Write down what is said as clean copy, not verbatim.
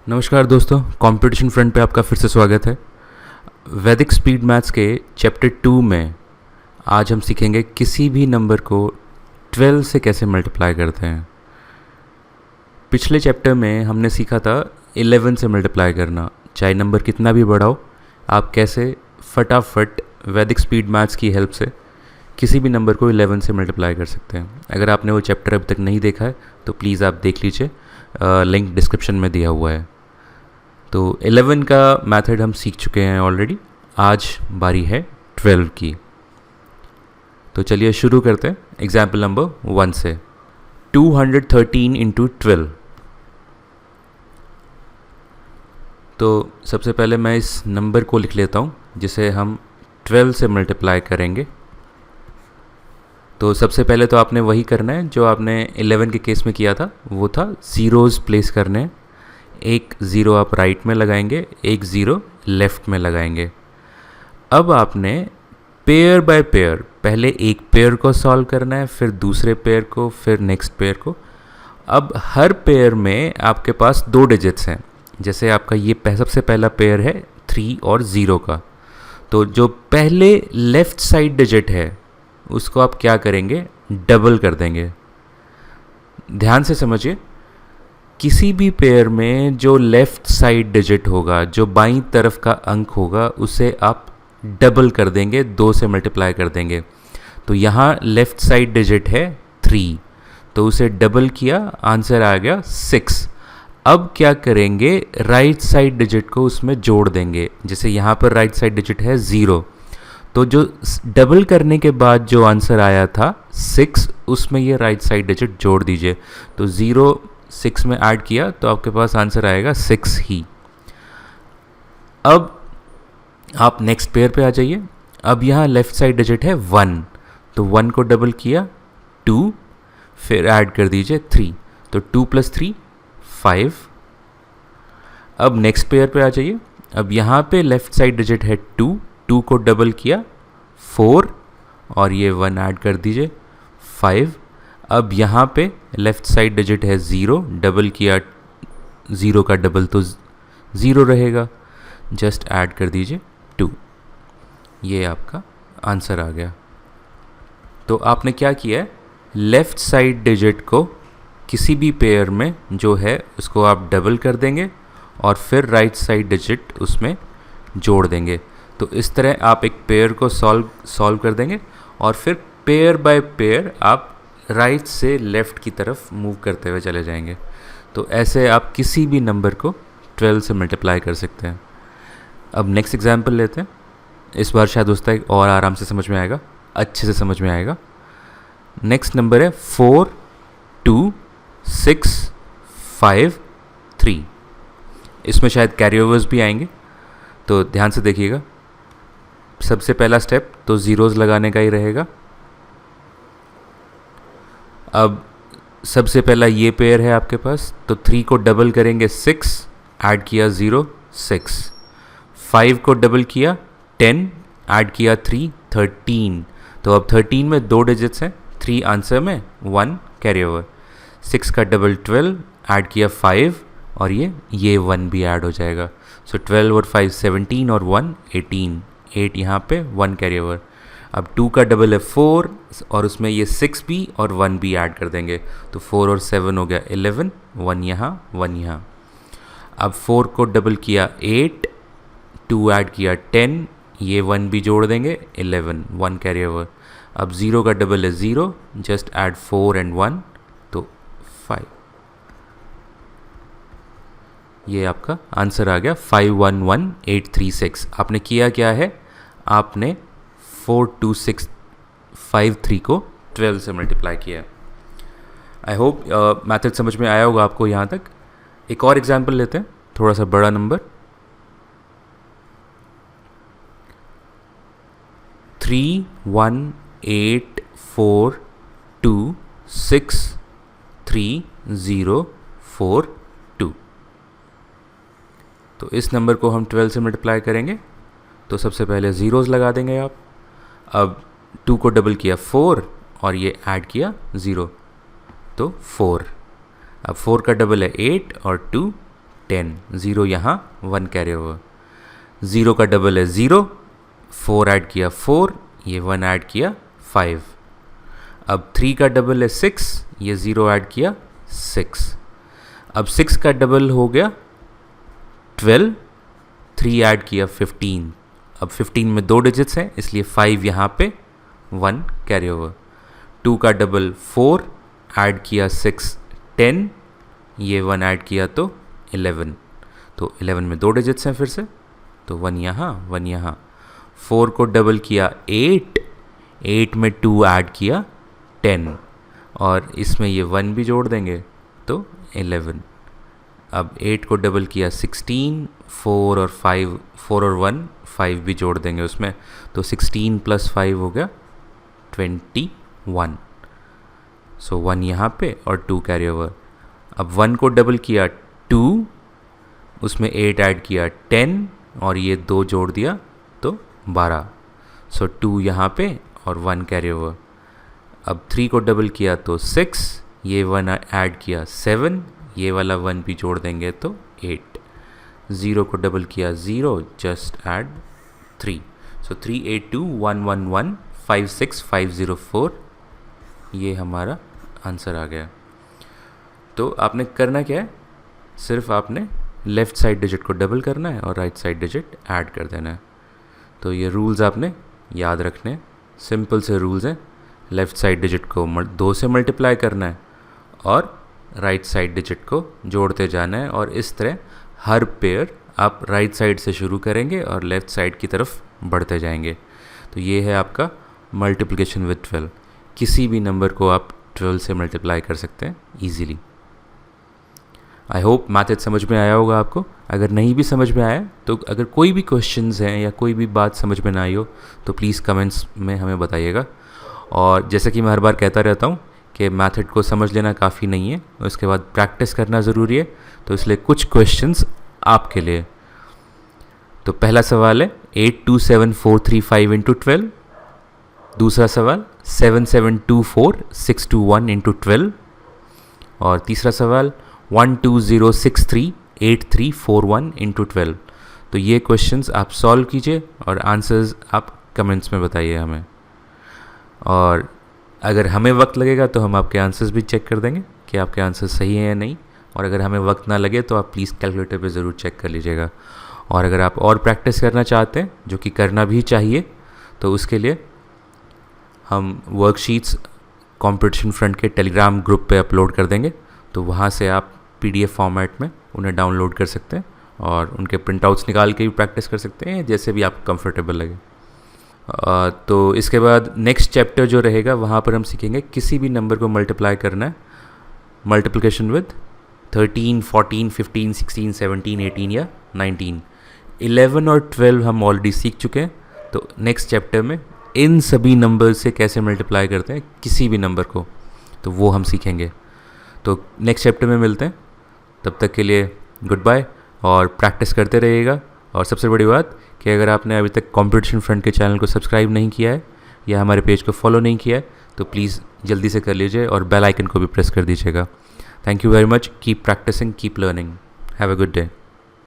नमस्कार दोस्तों, competition front पे आपका फिर से स्वागत है। वैदिक स्पीड मैथ्स के चैप्टर 2 में आज हम सीखेंगे किसी भी नंबर को 12 से कैसे मल्टीप्लाई करते हैं। पिछले चैप्टर में हमने सीखा था 11 से मल्टीप्लाई करना। चाहे नंबर कितना भी बड़ा हो, आप कैसे फटाफट वैदिक स्पीड मैथ्स की हेल्प से किसी भी नंबर को 11 से मल्टीप्लाई कर सकते हैं। अगर आपने वो चैप्टर अभी तक नहीं देखा है तो प्लीज़ आप देख लीजिए, लिंक डिस्क्रिप्शन में दिया हुआ है। तो 11 का मेथड हम सीख चुके हैं ऑलरेडी। आज बारी है 12 की। तो चलिए शुरू करते हैं एग्जाम्पल नंबर 1 से। 213 इंटू 12। तो सबसे पहले मैं इस नंबर को लिख लेता हूँ जिसे हम 12 से मल्टीप्लाई करेंगे। तो सबसे पहले तो आपने वही करना है जो आपने 11 के केस में किया था, वो था ज़ीरोज़ प्लेस करने हैं। एक ज़ीरो आप राइट में लगाएंगे, एक ज़ीरो लेफ़्ट में लगाएंगे। अब आपने पेयर बाय पेयर पहले एक पेयर को सॉल्व करना है, फिर दूसरे पेयर को, फिर नेक्स्ट पेयर को। अब हर पेयर में आपके पास 2 डिजिट्स हैं। जैसे आपका ये सबसे पहला पेयर है 3 और 0 का, तो जो पहले लेफ़्ट साइड डिजिट है उसको आप क्या करेंगे, डबल कर देंगे। ध्यान से समझिए, किसी भी पेयर में जो लेफ़्ट साइड डिजिट होगा, जो बाईं तरफ का अंक होगा, उसे आप डबल कर देंगे, 2 से मल्टीप्लाई कर देंगे। तो यहाँ लेफ़्ट साइड डिजिट है 3, तो उसे डबल किया, आंसर आ गया 6। अब क्या करेंगे, राइट साइड डिजिट को उसमें जोड़ देंगे। जैसे यहाँ पर राइट साइड डिजिट है 0, तो जो डबल करने के बाद जो आंसर आया था 6, उसमें ये राइट साइड डिजिट जोड़ दीजिए। तो 0 6 में ऐड किया तो आपके पास आंसर आएगा 6 ही। अब आप नेक्स्ट पेयर पे आ जाइए। अब यहाँ लेफ्ट साइड डिजिट है 1, तो 1 को डबल किया 2, फिर ऐड कर दीजिए 3, तो 2 + 3 5। अब नेक्स्ट पेयर पे आ जाइए। अब यहाँ पे लेफ्ट साइड डिजिट है 2, 2 को डबल किया 4, और ये 1 ऐड कर दीजिए 5। अब यहाँ पे लेफ़्ट साइड डिजिट है 0, डबल किया 0 का डबल तो 0 रहेगा, जस्ट ऐड कर दीजिए 2। ये आपका आंसर आ गया। तो आपने क्या किया है, लेफ़्ट साइड डिजिट को किसी भी पेयर में जो है उसको आप डबल कर देंगे और फिर राइट साइड डिजिट उसमें जोड़ देंगे। तो इस तरह आप एक पेयर को सॉल्व कर देंगे और फिर पेयर बाय पेयर आप राइट से लेफ़्ट की तरफ मूव करते हुए चले जाएंगे। तो ऐसे आप किसी भी नंबर को 12 से मल्टीप्लाई कर सकते हैं। अब नेक्स्ट एग्जांपल लेते हैं। इस बार शायद दोस्तों और आराम से समझ में आएगा, अच्छे से समझ में आएगा। नेक्स्ट नंबर है 4 2 6 5 3। इसमें शायद कैरी ओवर्स भी आएंगे, तो ध्यान से देखिएगा। सबसे पहला स्टेप तो ज़ीरोज़ लगाने का ही रहेगा। अब सबसे पहला ये पेयर है आपके पास, तो 3 को डबल करेंगे 6, ऐड किया 0 6। 5 को डबल किया 10, ऐड किया 3 13। तो अब 13 में 2 डिजिट्स हैं, 3 आंसर में 1 कैरी ओवर। 6 का डबल 12, ऐड किया 5, और ये 1 भी ऐड हो जाएगा। सो 12 और 5 17 और 1 18, 8 यहाँ पे 1 कैरी ओवर। अब 2 का डबल है 4, और उसमें ये 6 भी और 1 भी ऐड कर देंगे, तो 4 और 7 हो गया 11, 1 यहाँ 1 यहाँ। अब 4 को डबल किया 8, 2 ऐड किया 10, ये 1 भी जोड़ देंगे 11, 1 कैरी ओवर। अब 0 का डबल है 0, जस्ट ऐड 4 एंड 1, तो 5। ये आपका आंसर आ गया 511836। आपने किया क्या है, आपने 42653 को 12 से मल्टीप्लाई किया। आई होप मैथड समझ में आया होगा आपको यहाँ तक। एक और एग्जांपल लेते हैं, थोड़ा सा बड़ा नंबर। 318426304 तो इस नंबर को हम 12 से मल्टीप्लाई करेंगे। तो सबसे पहले ज़ीरोज़ लगा देंगे आप। अब 2 को डबल किया 4, और ये ऐड किया 0, तो 4। अब 4 का डबल है 8 और 2 10, 0 यहाँ 1 कैरी ओवर, 0 का डबल है 0, 4 ऐड किया 4, ये 1 ऐड किया 5, अब 3 का डबल है 6, ये 0 ऐड किया 6, अब 6 का डबल हो गया 12, 3 ऐड किया 15, अब 15 में 2 डिजिट्स हैं इसलिए 5 यहाँ पे 1 कैरी ओवर, 2 का डबल 4, ऐड किया 6 10, ये 1 ऐड किया तो 11, तो 11 में 2 डिजिट्स हैं फिर से, तो 1 यहाँ 1 यहाँ, 4 को डबल किया 8, 8 में 2 ऐड किया 10, और इसमें ये 1 भी जोड़ देंगे तो 11, अब 8 को डबल किया 16, 4 और 5, 4 और 1 5 भी जोड़ देंगे उसमें, तो 16 प्लस 5 हो गया 21, सो 1 यहाँ पे और 2 कैरी ओवर, अब 1 को डबल किया 2, उसमें 8 ऐड किया 10 और ये 2 जोड़ दिया तो 12, सो 2 यहाँ पे और 1 कैरी ओवर, अब 3 को डबल किया तो 6, ये 1 ऐड किया 7, ये वाला 1 भी जोड़ देंगे तो 8, 0 को डबल किया 0, जस्ट ऐड 3, सो 38211156504, ये हमारा आंसर आ गया। तो आपने करना क्या है, सिर्फ आपने लेफ़्ट साइड डिजिट को डबल करना है और राइट साइड डिजिट ऐड कर देना है। तो ये रूल्स आपने याद रखने हैं, सिंपल से रूल्स हैं, लेफ़्ट साइड डिजिट को 2 से मल्टीप्लाई करना है और राइट साइड डिजिट को जोड़ते जाना है, और इस तरह हर पेयर आप राइट साइड से शुरू करेंगे और लेफ़्ट साइड की तरफ बढ़ते जाएंगे। तो ये है आपका मल्टीप्लिकेशन विद 12, किसी भी नंबर को आप 12 से मल्टीप्लाई कर सकते हैं ईजीली। आई होप मैथड समझ में आया होगा आपको। अगर नहीं भी समझ में आया तो अगर कोई भी क्वेश्चंस हैं या कोई भी बात समझ में ना आई हो तो प्लीज़ कमेंट्स में हमें बताइएगा। और जैसे कि मैं हर बार कहता रहता हूँ कि मैथड को समझ लेना काफ़ी नहीं है, उसके बाद प्रैक्टिस करना ज़रूरी है, तो इसलिए कुछ क्वेश्चंस आपके लिए। तो पहला सवाल है 827435 इंटू 12, दूसरा सवाल 7724 इंटू 12, और तीसरा सवाल 120638341 इंटू 12। तो ये क्वेश्चंस आप सॉल्व कीजिए और आंसर्स आप कमेंट्स में बताइए हमें, और अगर हमें वक्त लगेगा तो हम आपके आंसर्स भी चेक कर देंगे कि आपके आंसर्स सही हैं या नहीं, और अगर हमें वक्त ना लगे तो आप प्लीज़ कैलकुलेटर पे ज़रूर चेक कर लीजिएगा। और अगर आप और प्रैक्टिस करना चाहते हैं, जो कि करना भी चाहिए, तो उसके लिए हम वर्कशीट्स कंपटीशन फ्रंट के टेलीग्राम ग्रुप पे अपलोड कर देंगे, तो वहाँ से आप PDF फॉर्मेट में उन्हें डाउनलोड कर सकते हैं और उनके प्रिंटआउट्स निकाल के भी प्रैक्टिस कर सकते हैं, जैसे भी आपको कंफर्टेबल लगे। तो इसके बाद नेक्स्ट चैप्टर जो रहेगा वहाँ पर हम सीखेंगे किसी भी नंबर को मल्टीप्लाई करना है, मल्टीप्लिकेशन विद 13, 14, 15, 16, 17, 18 या 19। 11 और 12 हम ऑलरेडी सीख चुके हैं, तो नेक्स्ट चैप्टर में इन सभी नंबर से कैसे मल्टीप्लाई करते हैं किसी भी नंबर को, तो वो हम सीखेंगे। तो नेक्स्ट चैप्टर में मिलते हैं, तब तक के लिए गुड बाय, और प्रैक्टिस करते रहिएगा। और सबसे बड़ी बात कि अगर आपने अभी तक कंपटीशन फ्रंट के चैनल को सब्सक्राइब नहीं किया है या हमारे पेज को फॉलो नहीं किया है तो प्लीज़ जल्दी से कर लीजिए और बेल आइकन को भी प्रेस कर दीजिएगा। Thank you very much, keep practicing, keep learning, have a good day.